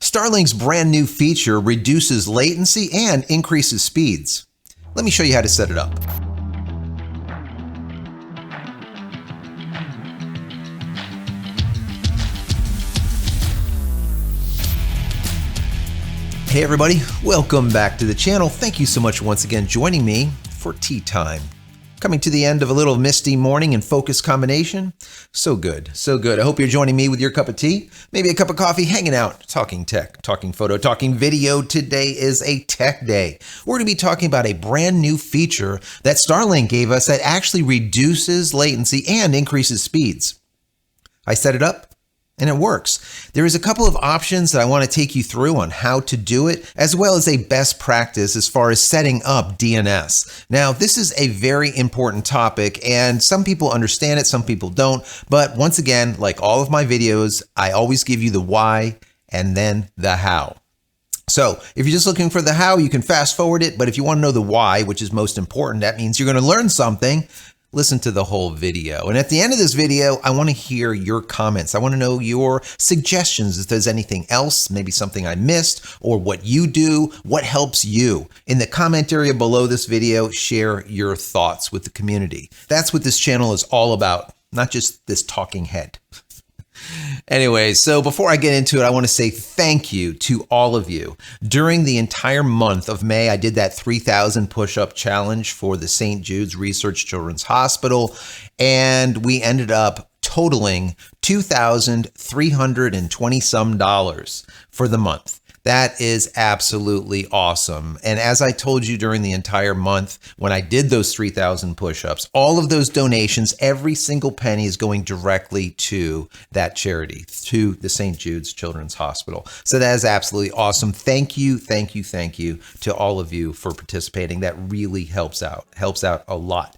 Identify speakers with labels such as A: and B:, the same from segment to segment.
A: Starlink's brand new feature reduces latency and increases speeds. Let me show you how to set it up. Hey everybody, welcome back to the channel. Thank you so much once again joining me for tea time. Coming to the end of a little misty morning and focus combination. So good, so good. I hope you're joining me with your cup of tea, maybe a cup of coffee, hanging out, talking tech, talking photo, talking video. Today is a tech day. We're going to be talking about a brand new feature that Starlink gave us that actually reduces latency and increases speeds. I set it up and it works. There is a couple of options that I want to take you through on how to do it, as well as a best practice as far as setting up DNS. Now, this is a very important topic and some people understand it, some people don't. But once again, like all of my videos, I always give you the why and then the how. So if you're just looking for the how, you can fast forward it. But if you want to know the why, which is most important, that means you're going to learn something. Listen to the whole video. And at the end of this video, I want to hear your comments. I want to know your suggestions. If there's anything else, maybe something I missed, or what you do, what helps you. In the comment area below this video, share your thoughts with the community. That's what this channel is all about, not just this talking head. Anyway, so before I get into it, I want to say thank you to all of you. During the entire month of May, I did that 3,000 push-up challenge for the St. Jude's Research Children's Hospital, and we ended up totaling $2,320 some for the month. That is absolutely awesome. And as I told you during the entire month, when I did those 3,000 push-ups, all of those donations, every single penny is going directly to that charity, to the St. Jude's Children's Hospital. So that is absolutely awesome. Thank you, thank you, thank you to all of you for participating. That really helps out a lot.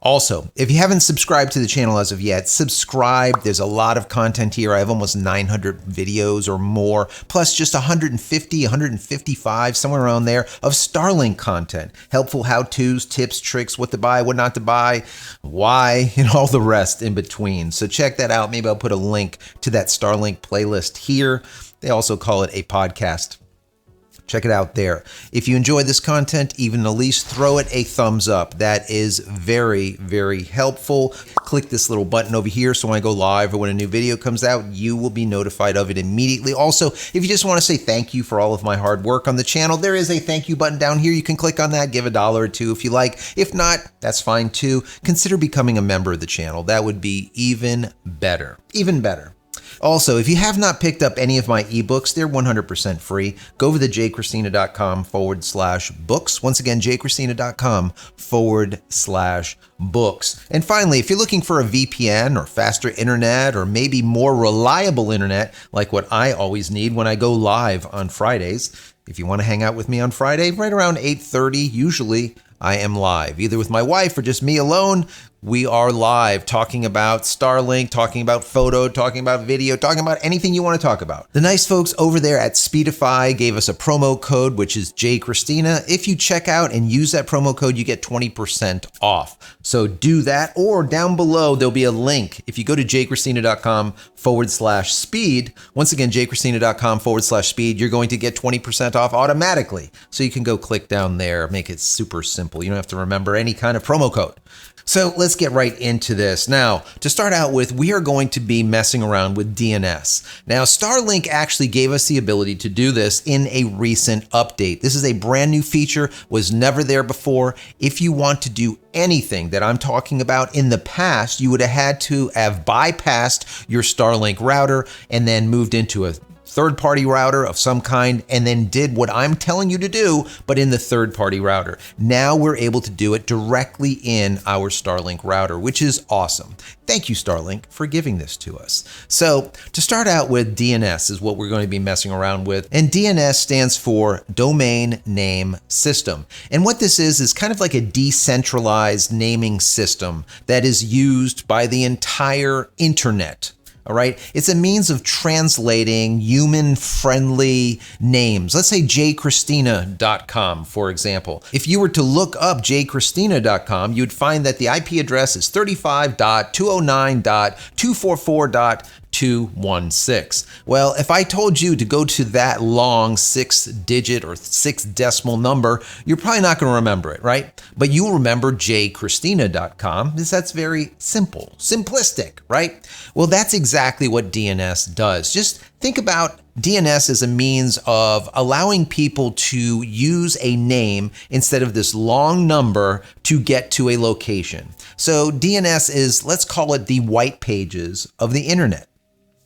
A: Also, if you haven't subscribed to the channel as of yet, subscribe. There's a lot of content here. I have almost 900 videos or more, plus just 150, 155, somewhere around there, of Starlink content. Helpful how-tos, tips, tricks, what to buy, what not to buy, why, and all the rest in between. So check that out. Maybe I'll put a link to that Starlink playlist here. They also call it a podcast. Check it out there. If you enjoy this content, even at least throw it a thumbs up. That is very, very helpful. Click this little button over here so when I go live or when a new video comes out, you will be notified of it immediately. Also, if you just want to say thank you for all of my hard work on the channel, there is a thank you button down here. You can click on that, give $1 or $2 if you like. If not, that's fine too. Consider becoming a member of the channel. That would be even better. Even better. Also, if you have not picked up any of my ebooks, they're 100% free. Go over to JCristina.com/books. Once again, JCristina.com/books. And finally, if you're looking for a VPN or faster internet or maybe more reliable internet, like what I always need when I go live on Fridays, if you want to hang out with me on Friday, right around 8:30, usually I am live, either with my wife or just me alone. We are live talking about Starlink, talking about photo, talking about video, talking about anything you want to talk about. The nice folks over there at Speedify gave us a promo code, which is JCristina. If you check out and use that promo code, you get 20% off. So do that, or down below, there'll be a link. If you go to JCristina.com/speed, once again, JCristina.com/speed, you're going to get 20% off automatically. So you can go click down there, make it super simple. You don't have to remember any kind of promo code. So let's get right into this. Now, to start out with, we are going to be messing around with DNS. Now, Starlink actually gave us the ability to do this in a recent update. This is a brand new feature, was never there before. If you want to do anything that I'm talking about in the past, you would have had to have bypassed your Starlink router and then moved into a third-party router of some kind, and then did what I'm telling you to do, but in the third-party router. Now we're able to do it directly in our Starlink router, which is awesome. Thank you, Starlink, for giving this to us. So to start out with, DNS is what we're going to be messing around with. And DNS stands for Domain Name System. And what this is kind of like a decentralized naming system that is used by the entire internet. All right, it's a means of translating human-friendly names. Let's say JCristina.com, for example. If you were to look up JCristina.com, you'd find that the IP address is 35.209.244.2 216. Well, if I told you to go to that long 6-digit or 6-decimal number, you're probably not going to remember it, right? But you'll remember JCristina.com because that's very simple, simplistic, right? Well, that's exactly what DNS does. Just think about DNS as a means of allowing people to use a name instead of this long number to get to a location. So DNS is, let's call it the white pages of the internet.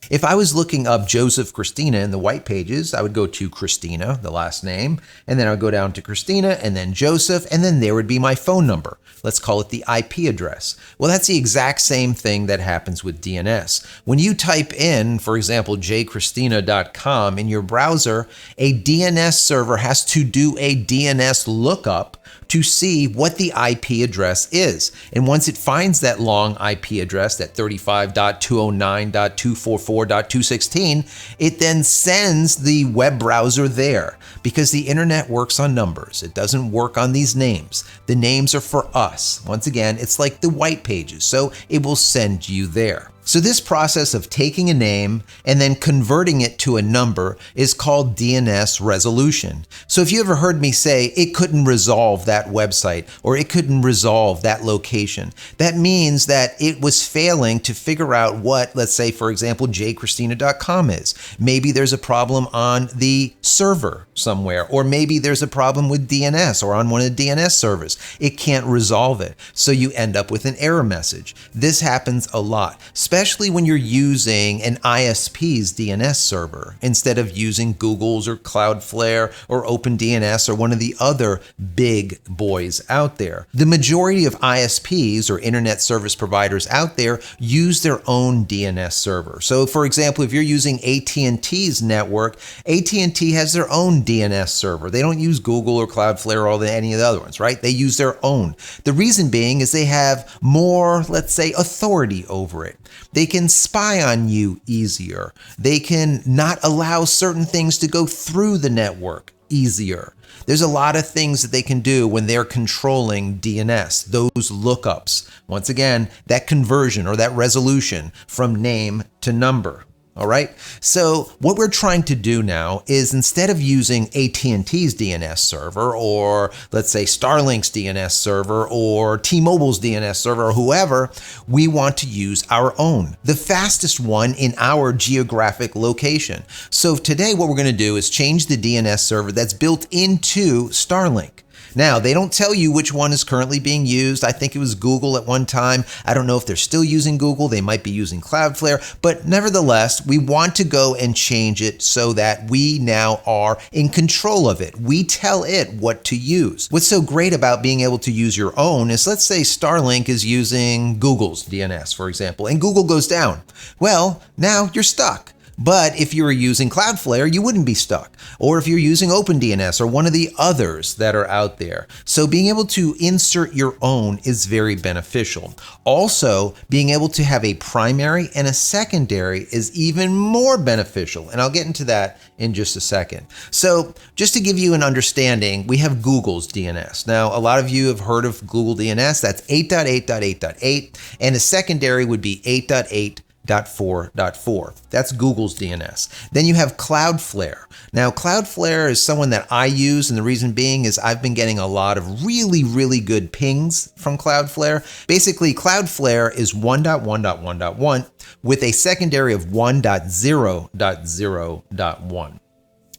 A: If I was looking up JCristina in the white pages, I would go to Christina, the last name, and then I would go down to Christina and then Joseph, and then there would be my phone number. Let's call it the IP address. Well, that's the exact same thing that happens with DNS. When you type in, for example, JCristina.com in your browser, a DNS server has to do a DNS lookup to see what the IP address is. And once it finds that long IP address, that 35.209.244.216, it then sends the web browser there because the internet works on numbers. It doesn't work on these names. The names are for us. Once again, it's like the white pages, so it will send you there. So this process of taking a name and then converting it to a number is called DNS resolution. So if you ever heard me say it couldn't resolve that website or it couldn't resolve that location, that means that it was failing to figure out what, let's say, for example, JCristina.com is. Maybe there's a problem on the server somewhere, or maybe there's a problem with DNS or on one of the DNS servers. It can't resolve it. So you end up with an error message. This happens a lot, especially when you're using an ISP's DNS server instead of using Google's or Cloudflare or OpenDNS or one of the other big boys out there. The majority of ISPs or internet service providers out there use their own DNS server. So for example, if you're using AT&T's network, AT&T has their own DNS server. They don't use Google or Cloudflare or any of the other ones, right? They use their own. The reason being is they have more, let's say, authority over it. They can spy on you easier. They can not allow certain things to go through the network easier. There's a lot of things that they can do when they're controlling DNS, those lookups. Once again, that conversion or that resolution from name to number. All right. So what we're trying to do now is instead of using AT&T's DNS server or let's say Starlink's DNS server or T-Mobile's DNS server or whoever, we want to use our own, the fastest one in our geographic location. So today what we're going to do is change the DNS server that's built into Starlink. Now, they don't tell you which one is currently being used. I think it was Google at one time. I don't know if they're still using Google. They might be using Cloudflare, but nevertheless, we want to go and change it so that we now are in control of it. We tell it what to use. What's so great about being able to use your own is, let's say Starlink is using Google's DNS, for example, and Google goes down. Well, now you're stuck. But if you were using Cloudflare, you wouldn't be stuck. Or if you're using OpenDNS or one of the others that are out there. So being able to insert your own is very beneficial. Also, being able to have a primary and a secondary is even more beneficial. And I'll get into that in just a second. So just to give you an understanding, we have Google's DNS. Now, a lot of you have heard of Google DNS. That's 8.8.8.8. And a secondary would be 8.8.4.4. That's Google's DNS. Then you have Cloudflare. Now, Cloudflare is someone that I use, and the reason being is I've been getting a lot of really, really good pings from Cloudflare. Basically, Cloudflare is 1.1.1.1 with a secondary of 1.0.0.1.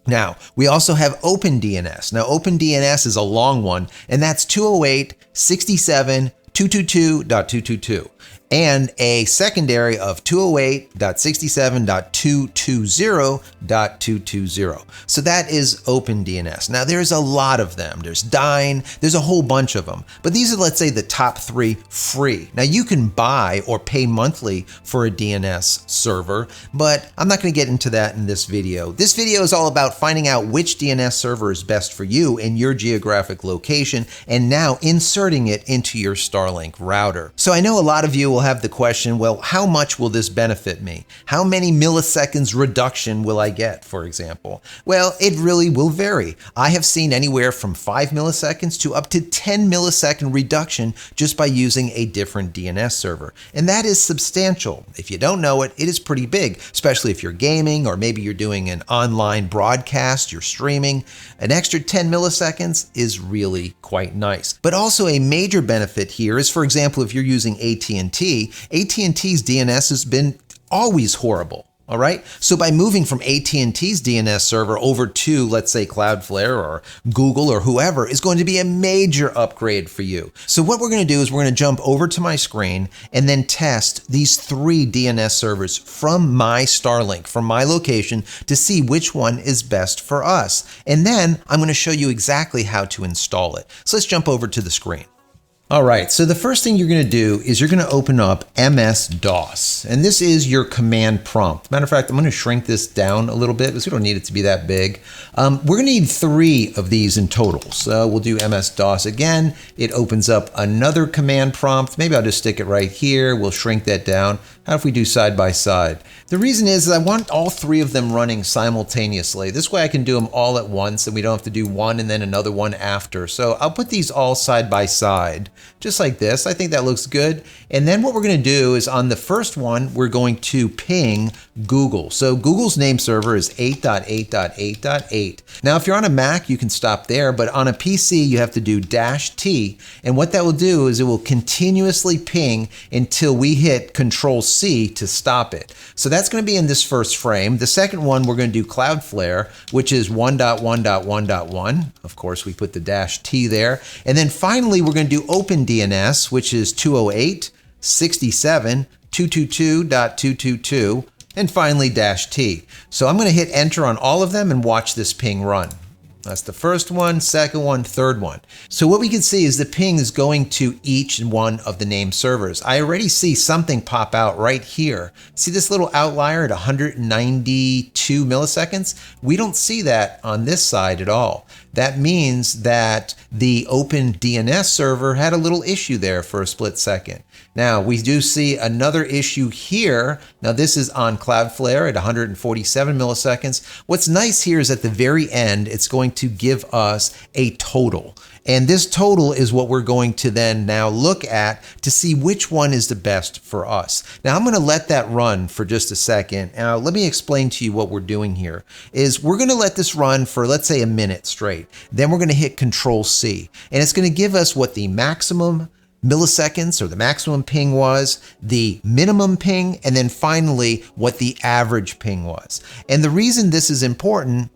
A: Now, we also have OpenDNS. Now, OpenDNS is a long one, and that's 208.67.222.222. And a secondary of 208.67.220.220. So that is OpenDNS. Now there's a lot of them. There's Dyn, there's a whole bunch of them. But these are, let's say, the top 3 free. Now you can buy or pay monthly for a DNS server, but I'm not going to get into that in this video. This video is all about finding out which DNS server is best for you in your geographic location and now inserting it into your Starlink router. So I know a lot of you will we'll have the question, well, how much will this benefit me? How many milliseconds reduction will I get, for example? Well, it really will vary. I have seen anywhere from 5 milliseconds to up to 10 millisecond reduction just by using a different DNS server. And that is substantial. If you don't know it, it is pretty big, especially if you're gaming or maybe you're doing an online broadcast, you're streaming. An extra 10 milliseconds is really quite nice. But also a major benefit here is, for example, if you're using AT&T, AT&T's DNS has been always horrible. All right. So by moving from AT&T's DNS server over to, let's say, Cloudflare or Google or whoever is going to be a major upgrade for you. So what we're going to do is we're going to jump over to my screen and then test these 3 DNS servers from my Starlink, from my location, to see which one is best for us. And then I'm going to show you exactly how to install it. So let's jump over to the screen. All right, so the first thing you're going to do is you're going to open up MS-DOS, and this is your command prompt. Matter of fact, I'm going to shrink this down a little bit because we don't need it to be that big. We're going to need 3 of these in total. So we'll do MS-DOS again. It opens up another command prompt. Maybe I'll just stick it right here. We'll shrink that down. How if we do side by side? The reason is I want all 3 of them running simultaneously. This way I can do them all at once and we don't have to do one and then another one after. So I'll put these all side by side, just like this. I think that looks good. And then what we're going to do is on the first one, we're going to ping Google. So Google's name server is 8.8.8.8. Now, if you're on a Mac, you can stop there, but on a PC, you have to do -T. And what that will do is it will continuously ping until we hit Control-C to stop it. So that's going to be in this first frame. The second one, we're going to do Cloudflare, which is 1.1.1.1. Of course, we put the -T there. And then finally, we're going to do OpenDNS, which is 208.67.222.222. And finally, -T. So I'm going to hit enter on all of them and watch this ping run. That's the first one, second one, third one. So what we can see is the ping is going to each one of the named servers. I already see something pop out right here. See this little outlier at 192 milliseconds? We don't see that on this side at all. That means that the OpenDNS server had a little issue there for a split second. Now, we do see another issue here. Now, this is on Cloudflare at 147 milliseconds. What's nice here is at the very end, it's going to give us a total. And this total is what we're going to then now look at to see which one is the best for us. Now, I'm going to let that run for just a second. Now, let me explain to you what we're doing here. Is we're going to let this run for, let's say, a minute straight. Then we're going to hit Control-C. And it's going to give us what the maximum milliseconds or the maximum ping was, the minimum ping, and then finally what the average ping was. And the reason this is important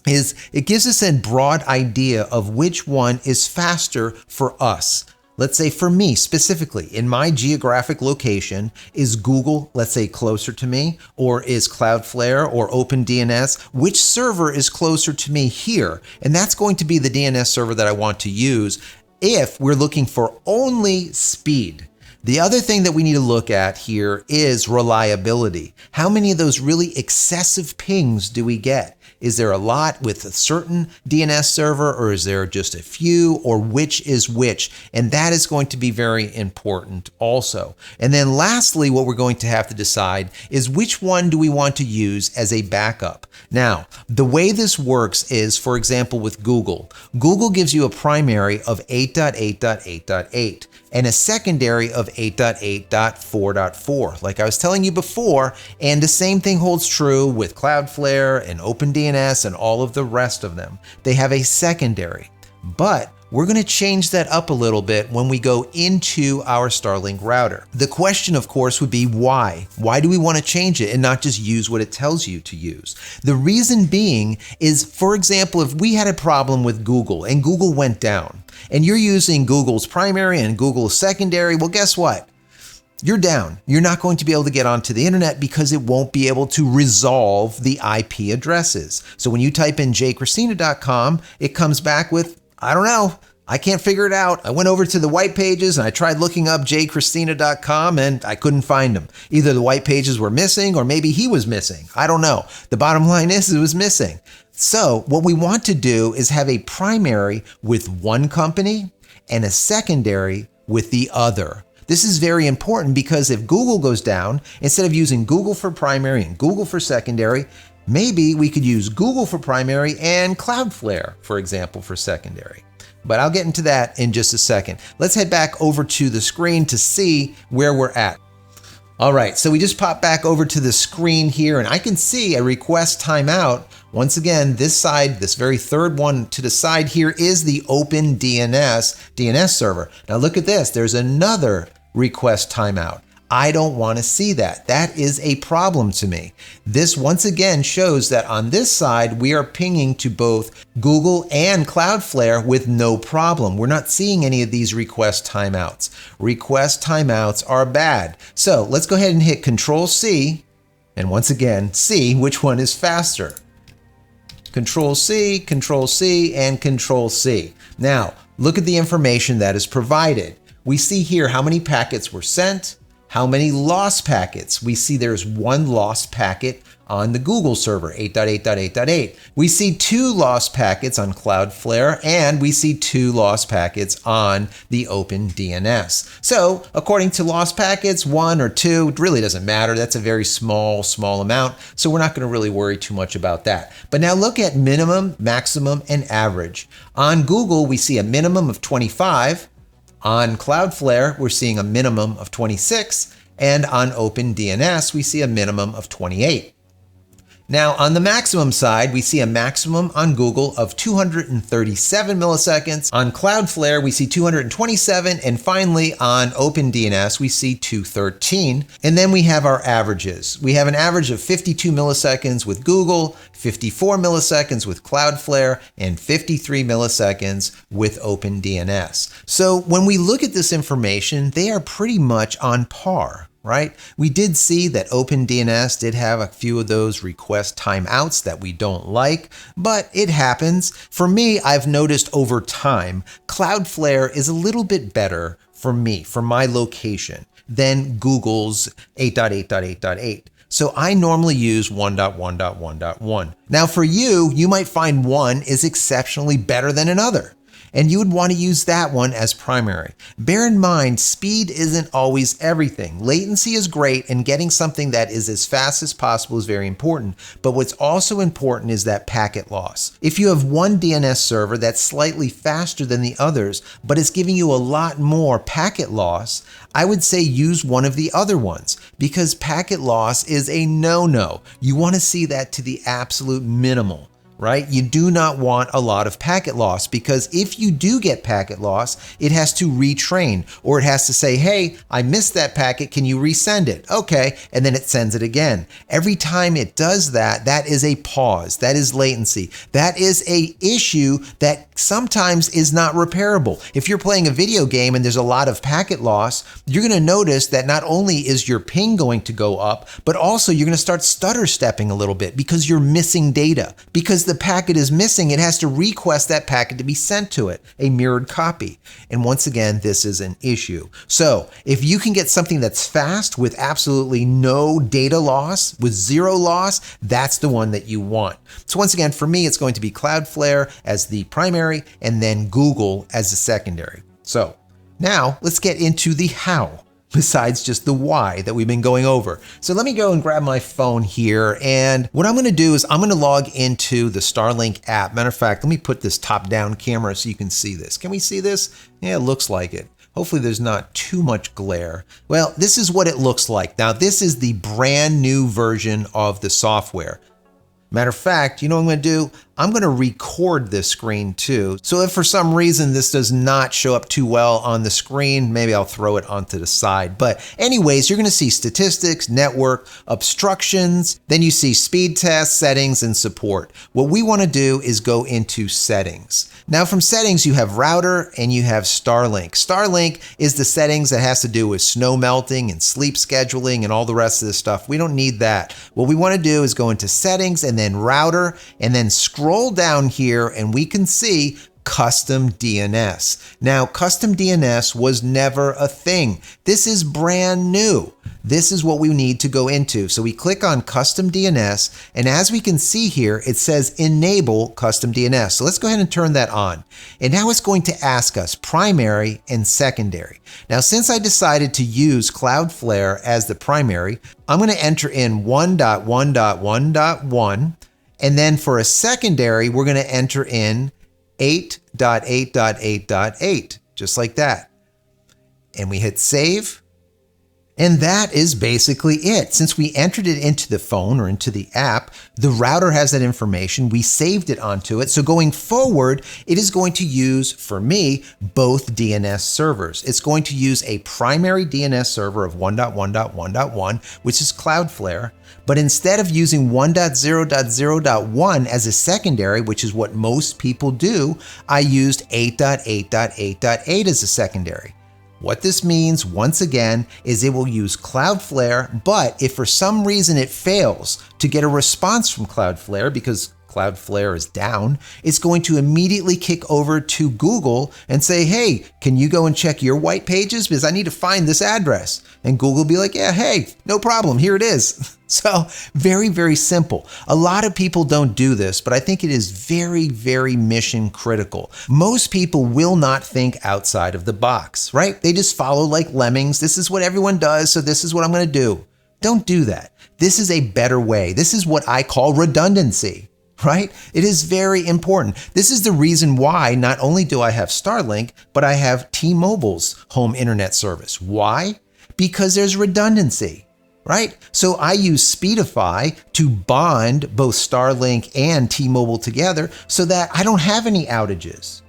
A: is it gives us a broad idea of which one is faster for us. Let's say for me specifically, in my geographic location, is Google, let's say, closer to me, or is Cloudflare or OpenDNS? Which server is closer to me here? And that's going to be the DNS server that I want to use if we're looking for only speed. The other thing that we need to look at here is reliability. How many of those really excessive pings do we get? Is there a lot with a certain DNS server, or is there just a few, or which is which? And that is going to be very important also. And then lastly, what we're going to have to decide is which one do we want to use as a backup? Now, the way this works is, for example, with Google. Google gives you a primary of 8.8.8.8 and a secondary of 8.8.4.4, like I was telling you before. And the same thing holds true with Cloudflare and OpenDNS and all of the rest of them. They have a secondary, but we're going to change that up a little bit when we go into our Starlink router. The question, of course, would be why? Why do we want to change it and not just use what it tells you to use? The reason being is, for example, if we had a problem with Google and Google went down and you're using Google's primary and Google's secondary, well, guess what? You're down. You're not going to be able to get onto the internet because it won't be able to resolve the IP addresses. So when you type in JCristina.com, it comes back with, I don't know, I can't figure it out. I went over to the white pages and I tried looking up JCristina.com and I couldn't find him. Either the white pages were missing or maybe he was missing. I don't know. The bottom line is it was missing. So what we want to do is have a primary with one company and a secondary with the other. This is very important because if Google goes down, instead of using Google for primary and Google for secondary, maybe we could use Google for primary and Cloudflare, for example, for secondary. But I'll get into that in just a second. Let's head back over to the screen to see where we're at. All right, so we just popped back over to the screen here and I can see a request timeout. Once again, this side, this very third one to the side here is the Open DNS server. Now look at this, there's another request timeout. I don't want to see that. That is a problem to me. This once again shows that on this side, we are pinging to both Google and Cloudflare with no problem. We're not seeing any of these request timeouts. Request timeouts are bad. So let's go ahead and hit Control-C, and once again, see which one is faster. Control-C, Control-C, and Control-C. Now, look at the information that is provided. We see here how many packets were sent, how many lost packets. We see there's one lost packet on the Google server, 8.8.8.8. We see 2 lost packets on Cloudflare, and we see 2 lost packets on the Open DNS. So according to lost packets, 1 or 2, it really doesn't matter. That's a very small amount. So we're not going to really worry too much about that. But now look at minimum, maximum, and average. On Google, we see a minimum of 25. On Cloudflare, we're seeing a minimum of 26, and on Open DNS, we see a minimum of 28. Now, on the maximum side, we see a maximum on Google of 237 milliseconds. On Cloudflare, we see 227. And finally, on OpenDNS, we see 213. And then we have our averages. We have an average of 52 milliseconds with Google, 54 milliseconds with Cloudflare, and 53 milliseconds with OpenDNS. So when we look at this information, they are pretty much on par. Right? We did see that OpenDNS did have a few of those request timeouts that we don't like, but it happens. For me, I've noticed over time, Cloudflare is a little bit better for me, for my location, than Google's 8.8.8.8. So I normally use 1.1.1.1. Now for you, you might find one is exceptionally better than another, and you would want to use that one as primary. Bear in mind, speed isn't always everything. Latency is great, and getting something that is as fast as possible is very important. But what's also important is that packet loss. If you have one DNS server that's slightly faster than the others, but it's giving you a lot more packet loss, I would say use one of the other ones, because packet loss is a no-no. You want to see that to the absolute minimal. Right? You do not want a lot of packet loss, because if you do get packet loss, it has to retrain, or it has to say, hey, I missed that packet, can you resend it? Okay, and then it sends it again. Every time it does that, that is a pause, that is latency. That is a issue that sometimes is not repairable. If you're playing a video game and there's a lot of packet loss, you're going to notice that not only is your ping going to go up, but also you're going to start stutter stepping a little bit because you're missing data. Because the packet is missing, it has to request that packet to be sent to it, a mirrored copy. And once again, this is an issue. So if you can get something that's fast with absolutely no data loss, with zero loss, that's the one that you want. So once again, for me, it's going to be Cloudflare as the primary and then Google as the secondary. So now let's get into the how, besides just the why that we've been going over. So let me go and grab my phone here, and what I'm going to do is I'm going to log into the Starlink app. Matter of fact, let me put this top-down camera so you can see this. Can we see this? Yeah, it looks like it. Hopefully there's not too much glare. Well, this is what it looks like. Now, this is the brand new version of the software. Matter of fact, you know what I'm going to do? I'm going to record this screen too. So if for some reason this does not show up too well on the screen, maybe I'll throw it onto the side. But anyways, you're going to see statistics, network, obstructions, then you see speed test, settings, and support. What we want to do is go into settings. Now from settings, you have router and you have Starlink. Starlink is the settings that has to do with snow melting and sleep scheduling and all the rest of this stuff. We don't need that. What we want to do is go into settings and then router, and then scroll down here and we can see custom DNS. Now, custom DNS was never a thing. This is brand new. this is what we need to go into. So we click on custom DNS, and as we can see here, it says enable custom DNS. So let's go ahead and turn that on. And now it's going to ask us primary and secondary. Now, since I decided to use Cloudflare as the primary, I'm going to enter in 1.1.1.1. And then for a secondary, we're going to enter in 8.8.8.8, just like that. And we hit save. And that is basically it. Since we entered it into the phone or into the app, the router has that information. We saved it onto it. So going forward, it is going to use, for me, both DNS servers. It's going to use a primary DNS server of 1.1.1.1, which is Cloudflare. But instead of using 1.0.0.1 as a secondary, which is what most people do, I used 8.8.8.8 as a secondary. What this means, once again, is it will use Cloudflare, but if for some reason it fails to get a response from Cloudflare because Cloudflare is down, it's going to immediately kick over to Google and say, hey, can you go and check your white pages? Because I need to find this address. And Google will be like, yeah, hey, no problem, here it is. So very, very simple. A lot of people don't do this, but I think it is very, very mission critical. Most people will not think outside of the box, right? They just follow like lemmings. This is what everyone does, so this is what I'm going to do. Don't do that. This is a better way. This is what I call redundancy. Right? It is very important. This is the reason why not only do I have Starlink, but I have T-Mobile's home internet service. Why? Because there's redundancy, right? So I use Speedify to bond both Starlink and T-Mobile together so that I don't have any outages.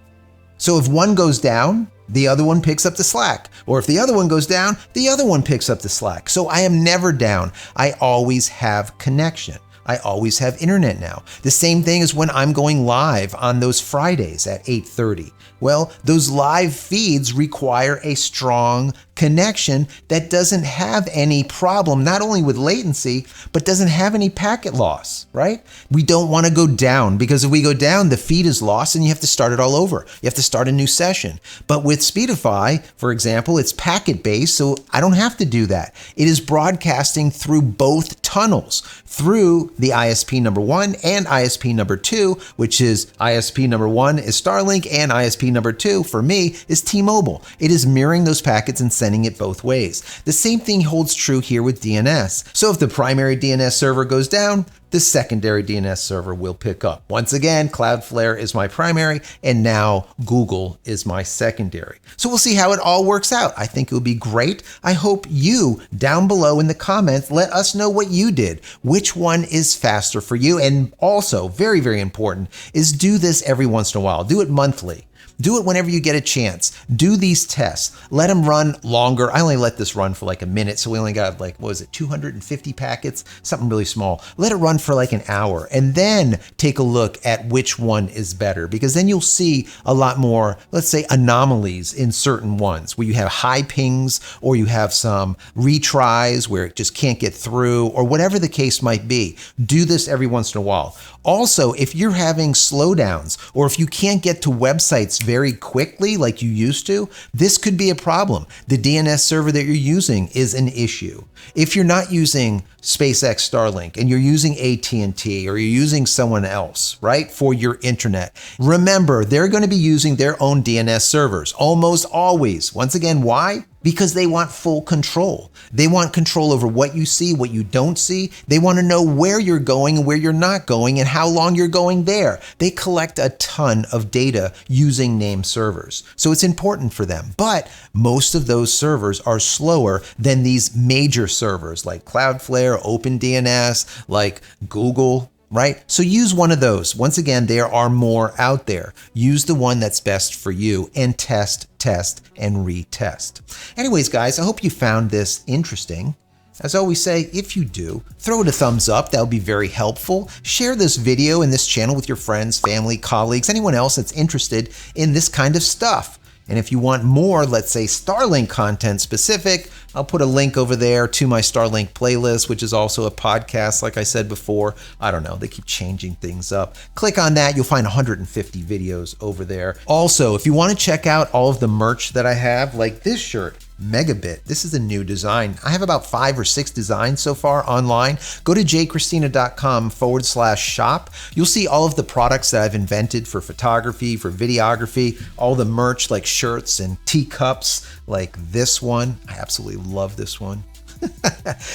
A: So if one goes down, the other one picks up the slack. Or if the other one goes down, the other one picks up the slack. So I am never down. I always have connection. I always have internet now. The same thing as when I'm going live on those Fridays at 8:30. Well, those live feeds require a strong connection that doesn't have any problem, not only with latency, but doesn't have any packet loss, right? We don't want to go down because if we go down, the feed is lost and you have to start it all over. You have to start a new session. But with Speedify, for example, it's packet-based, so I don't have to do that. It is broadcasting through both tunnels, through the ISP number 1 and ISP number 2, which is ISP number 1 is Starlink and ISP number 2 for me is T-Mobile. It is mirroring those packets and sending it both ways. The same thing holds true here with DNS. So if the primary DNS server goes down, the secondary DNS server will pick up. Once again, Cloudflare is my primary, and now Google is my secondary. So we'll see how it all works out. I think it will be great. I hope you, down below in the comments, let us know what you did. Which one is faster for you? And also, very, very important, is do this every once in a while. Do it monthly. Do it whenever you get a chance. Do these tests. Let them run longer. I only let this run for like a minute, so we only got like, 250 packets? Something really small. Let it run for like an hour, and then take a look at which one is better, because then you'll see a lot more, let's say, anomalies in certain ones, where you have high pings, or you have some retries where it just can't get through, or whatever the case might be. Do this every once in a while. Also, if you're having slowdowns, or if you can't get to websites very quickly like you used to, this could be a problem. The DNS server that you're using is an issue. If you're not using SpaceX Starlink and you're using AT&T or you're using someone else, right, for your internet, remember, they're going to be using their own DNS servers almost always. Once again, why? Because they want full control. They want control over what you see, what you don't see. They want to know where you're going and where you're not going and how long you're going there. They collect a ton of data using named servers. So it's important for them. But most of those servers are slower than these major servers like Cloudflare, OpenDNS, like Google, right? So use one of those. Once again, there are more out there. Use the one that's best for you and test, and retest. Anyways, guys, I hope you found this interesting. As I always say, if you do, throw it a thumbs up. That would be very helpful. Share this video and this channel with your friends, family, colleagues, anyone else that's interested in this kind of stuff. And if you want more, let's say Starlink content specific, I'll put a link over there to my Starlink playlist, which is also a podcast, like I said before. I don't know, they keep changing things up. Click on that, you'll find 150 videos over there. Also, if you want to check out all of the merch that I have, like this shirt, megabit. This is a new design. I have about 5 or 6 designs so far online. Go to JCristina.com/shop. You'll see all of the products that I've invented for photography, for videography, all the merch like shirts and teacups like this one. I absolutely love this one.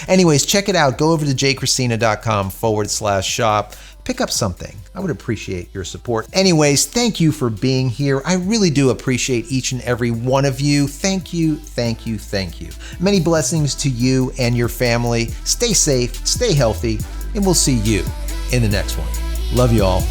A: Anyways, check it out. Go over to JCristina.com/shop. Pick up something. I would appreciate your support. Anyways, thank you for being here. I really do appreciate each and every one of you. Thank you, thank you, thank you. Many blessings to you and your family. Stay safe, stay healthy, and we'll see you in the next one. Love you all.